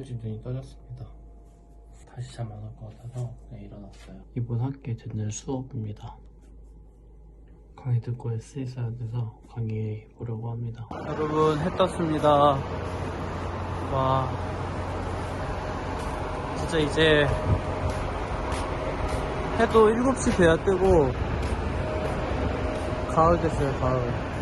일찍 눈이 떠졌습니다. 다시 잠 안 올 것 같아서 그냥 일어났어요. 이번 학기의 전날 수업입니다. 강의 듣고 에세이 써야 돼서 강의 보려고 합니다. 여러분, 해 떴습니다. 와, 진짜 이제 해도 7시 돼야 뜨고 가을 됐어요. 가을.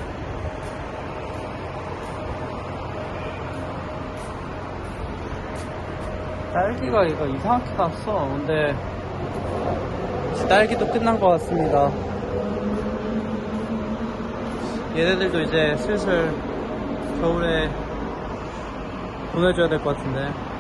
딸기가 이거 이상하게 갔어. 근데 딸기도 끝난 것 같습니다. 얘네들도 이제 슬슬 겨울에 보내줘야 될 것 같은데.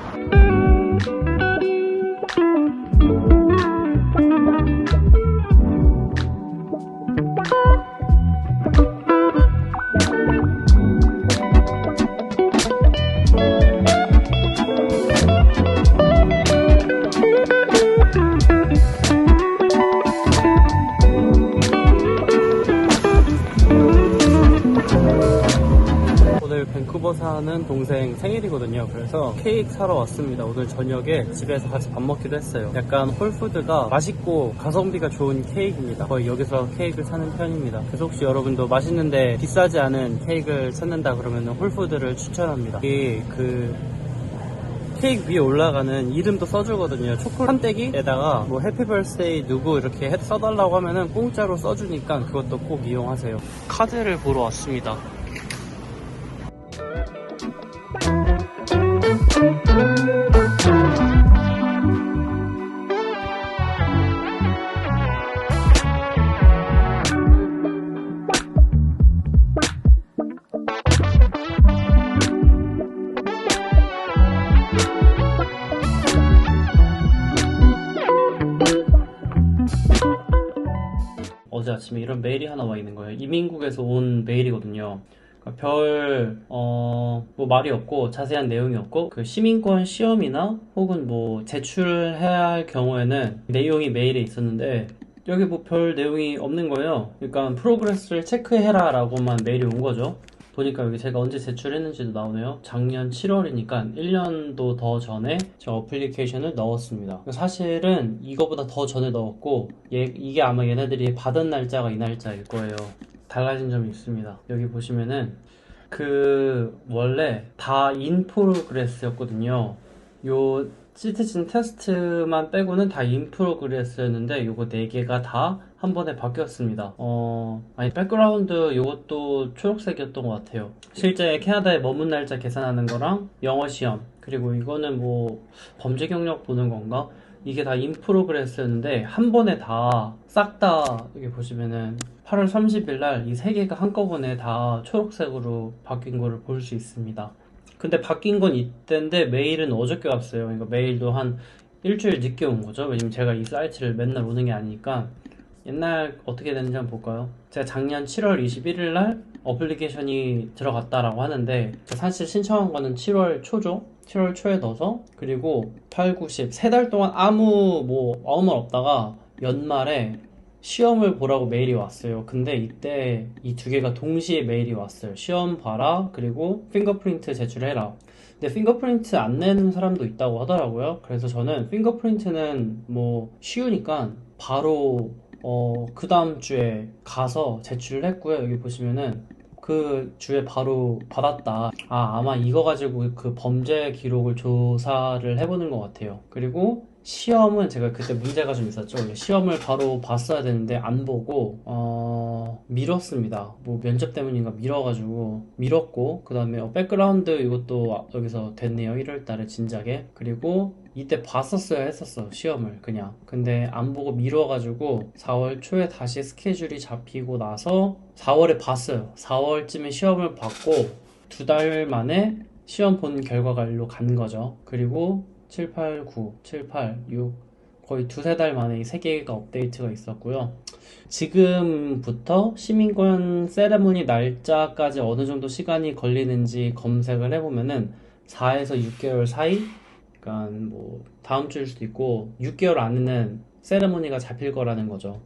오늘 밴쿠버 사는 동생 생일이거든요. 그래서 케이크 사러 왔습니다. 오늘 저녁에 집에서 같이 밥 먹기로 했어요. 약간 홀푸드가 맛있고 가성비가 좋은 케이크입니다. 거의 여기서 케이크를 사는 편입니다. 그래서 혹시 여러분도 맛있는데 비싸지 않은 케이크를 찾는다 그러면 홀푸드를 추천합니다. 이 케이크 위에 올라가는 이름도 써주거든요. 초콜릿 판때기에다가 뭐 해피 버스데이 누구 이렇게 써달라고 하면은 공짜로 써주니까 그것도 꼭 이용하세요. 카드를 보러 왔습니다. 어제 아침에 이런 메일이 하나 와 있는 거예요. 이민국에서 온 메일이거든요. 그러니까 뭐 말이 없고 자세한 내용이 없고 그 시민권 시험이나 혹은 뭐 제출해야 할 경우에는 내용이 메일에 있었는데 여기 뭐 별 내용이 없는 거예요. 그러니까 프로그레스를 체크해라 라고만 메일이 온 거죠. 보니까 여기 제가 언제 제출했는지도 나오네요. 작년 7월이니까 1년도 더 전에 저 어플리케이션을 넣었습니다. 사실은 이거보다 더 전에 넣었고 이게 아마 얘네들이 받은 날짜가 이 날짜일 거예요. 달라진 점이 있습니다. 여기 보시면은 원래 다 인 프로그레스였거든요. 요 시티즌 테스트만 빼고는 다 인 프로그레스였는데 요거 4개가 다 한 번에 바뀌었습니다. 아니 백그라운드 요것도 초록색이었던 것 같아요. 실제 캐나다에 머문 날짜 계산하는 거랑 영어 시험, 그리고 이거는 뭐 범죄 경력 보는 건가? 이게 다 인 프로그레스였는데 한 번에 다 싹 다 여기 보시면은 8월 30일 날 이 3개가 한꺼번에 다 초록색으로 바뀐 거를 볼 수 있습니다. 근데 바뀐 건 이때인데 메일은 어저께 왔어요. 그러니까 메일도 한 일주일 늦게 온 거죠. 왜냐면 제가 이 사이트를 맨날 오는 게 아니니까. 옛날 어떻게 됐는지 한번 볼까요? 제가 작년 7월 21일 날 어플리케이션이 들어갔다라고 하는데 사실 신청한 거는 7월 초죠. 7월 초에 넣어서 그리고 8, 9, 10 3달 동안 아무 말 없다가 연말에 시험을 보라고 메일이 왔어요. 근데 이때 이 2개가 동시에 메일이 왔어요. 시험 봐라, 그리고 핑거프린트 제출해라. 근데 핑거프린트 안 내는 사람도 있다고 하더라고요. 그래서 저는 핑거프린트는 뭐 쉬우니까 바로 그 다음 주에 가서 제출을 했고요. 여기 보시면은 그 주에 바로 받았다. 아마 이거 가지고 그 범죄 기록을 조사를 해보는 것 같아요. 그리고 시험은 제가 그때 문제가 좀 있었죠. 시험을 바로 봤어야 되는데 안 보고 미뤘습니다. 뭐 면접 때문인가 미뤘고 그 다음에 백그라운드 이것도 여기서 됐네요. 1월 달에 진작에. 그리고 이때 했었어 시험을 그냥. 근데 안 보고 미뤄가지고 4월 초에 다시 스케줄이 잡히고 나서 4월에 봤어요. 4월쯤에 시험을 받고 2달 만에 시험 본 결과가 일로 간 거죠. 그리고 7, 8, 9, 7, 8, 6 거의 2-3달 만에 이 3개가 업데이트가 있었고요. 지금부터 시민권 세레모니 날짜까지 어느 정도 시간이 걸리는지 검색을 해보면은 4에서 6개월 사이, 그러니까 뭐 다음 주일 수도 있고 6개월 안에는 세레모니가 잡힐 거라는 거죠.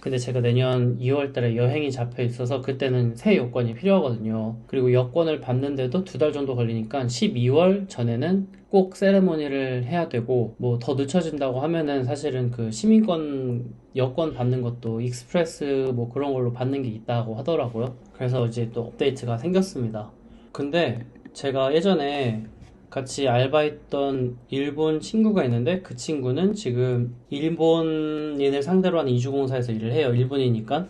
근데 제가 내년 2월 달에 여행이 잡혀 있어서 그때는 새 여권이 필요하거든요. 그리고 여권을 받는데도 2달 정도 걸리니까 12월 전에는 꼭 세레모니를 해야 되고, 뭐 더 늦춰진다고 하면은 사실은 그 시민권 여권 받는 것도 익스프레스 뭐 그런 걸로 받는 게 있다고 하더라고요. 그래서 이제 또 업데이트가 생겼습니다. 근데 제가 예전에 같이 알바했던 일본 친구가 있는데, 그 친구는 지금 일본인을 상대로 하는 이주공사에서 일을 해요. 일본이니까.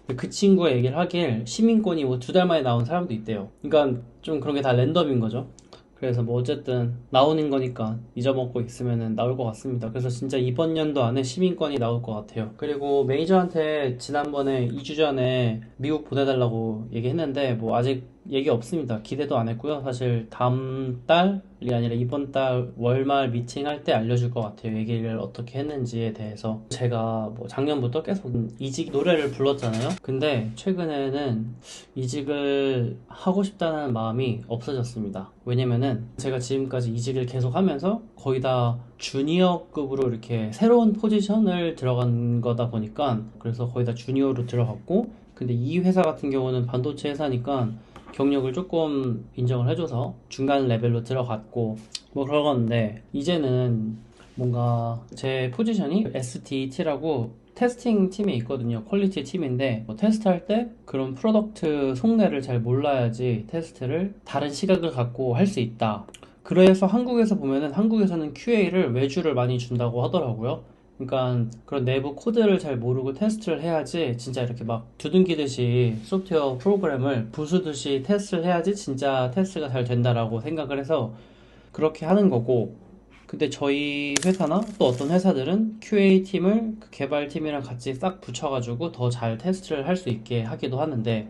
근데 그 친구가 얘기를 하길 시민권이 뭐 2달 만에 나온 사람도 있대요. 그러니까 좀 그런 게 다 랜덤인 거죠. 그래서 뭐 어쨌든 나오는 거니까 잊어먹고 있으면은 나올 것 같습니다. 그래서 진짜 이번 연도 안에 시민권이 나올 것 같아요. 그리고 매니저한테 지난번에 2주 전에 미국 보내달라고 얘기했는데 뭐 아직 얘기 없습니다. 기대도 안 했고요. 사실 다음 달이 아니라 이번 달 월말 미팅할 때 알려줄 것 같아요. 얘기를 어떻게 했는지에 대해서. 제가 뭐 작년부터 계속 이직 노래를 불렀잖아요. 근데 최근에는 이직을 하고 싶다는 마음이 없어졌습니다. 왜냐면은 제가 지금까지 이직을 계속 하면서 거의 다 주니어급으로 이렇게 새로운 포지션을 들어간 거다 보니까, 그래서 거의 다 주니어로 들어갔고, 근데 이 회사 같은 경우는 반도체 회사니까 경력을 조금 인정을 해줘서 중간 레벨로 들어갔고 뭐 그러건데, 이제는 뭔가 제 포지션이 SDT라고 테스팅 팀에 있거든요. 퀄리티 팀인데 뭐 테스트할 때 그런 프로덕트 속내를 잘 몰라야지 테스트를 다른 시각을 갖고 할 수 있다. 그래서 한국에서 보면은 한국에서는 QA를 외주를 많이 준다고 하더라고요. 그러니까 그런 내부 코드를 잘 모르고 테스트를 해야지, 진짜 이렇게 막 두둥기듯이 소프트웨어 프로그램을 부수듯이 테스트를 해야지 진짜 테스트가 잘 된다라고 생각을 해서 그렇게 하는 거고, 근데 저희 회사나 또 어떤 회사들은 QA팀을 그 개발팀이랑 같이 싹 붙여가지고 더 잘 테스트를 할 수 있게 하기도 하는데,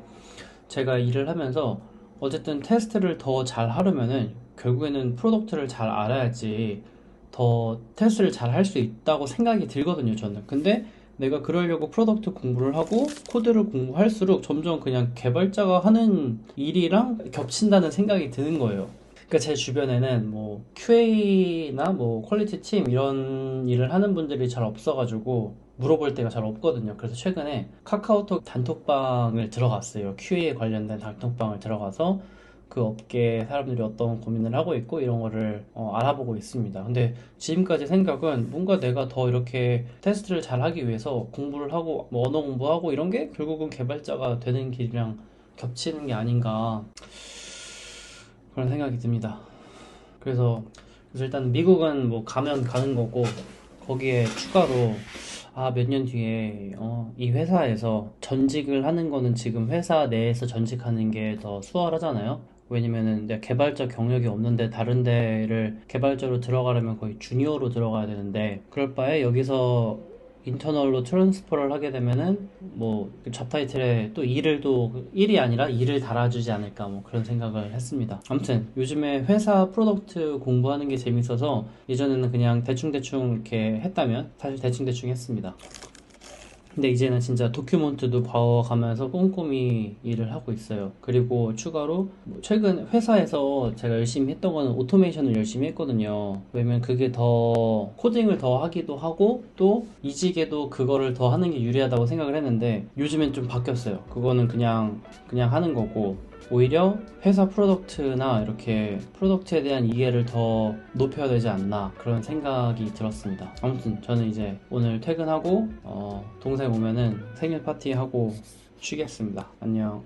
제가 일을 하면서 어쨌든 테스트를 더 잘 하려면은 결국에는 프로덕트를 잘 알아야지 더 테스트를 잘 할 수 있다고 생각이 들거든요, 저는. 근데 내가 그러려고 프로덕트 공부를 하고 코드를 공부할수록 점점 그냥 개발자가 하는 일이랑 겹친다는 생각이 드는 거예요. 그러니까 제 주변에는 뭐 QA나 뭐 퀄리티 팀 이런 일을 하는 분들이 잘 없어가지고 물어볼 때가 잘 없거든요. 그래서 최근에 카카오톡 단톡방을 들어갔어요. QA에 관련된 단톡방을 들어가서 그 업계 사람들이 어떤 고민을 하고 있고 이런 거를 알아보고 있습니다. 근데 지금까지 생각은 뭔가 내가 더 이렇게 테스트를 잘 하기 위해서 공부를 하고 뭐 언어 공부하고 이런 게 결국은 개발자가 되는 길이랑 겹치는 게 아닌가, 그런 생각이 듭니다. 그래서 일단 미국은 뭐 가면 가는 거고, 거기에 추가로 몇 년 뒤에 이 회사에서 전직을 하는 거는 지금 회사 내에서 전직하는 게 더 수월하잖아요. 왜냐면은 내가 개발자 경력이 없는데 다른 데를 개발자로 들어가려면 거의 주니어로 들어가야 되는데, 그럴 바에 여기서 인터널로 트랜스퍼를 하게 되면은 뭐그 잡타이틀에 또 일을 또 일이 아니라 일을 달아주지 않을까, 뭐 그런 생각을 했습니다. 아무튼 요즘에 회사 프로덕트 공부하는 게 재밌어서 예전에는 그냥 대충대충 이렇게 했다면 사실 대충대충 했습니다. 근데 이제는 진짜 도큐멘트도 봐가면서 꼼꼼히 일을 하고 있어요. 그리고 추가로 뭐 최근 회사에서 제가 열심히 했던 거는 오토메이션을 열심히 했거든요. 왜냐면 그게 더 코딩을 더 하기도 하고 또 이직에도 그거를 더 하는 게 유리하다고 생각을 했는데, 요즘엔 좀 바뀌었어요. 그거는 그냥 하는 거고, 오히려 회사 프로덕트나 이렇게 프로덕트에 대한 이해를 더 높여야 되지 않나, 그런 생각이 들었습니다. 아무튼 저는 이제 오늘 퇴근하고 동생 오면은 생일 파티하고 쉬겠습니다. 안녕.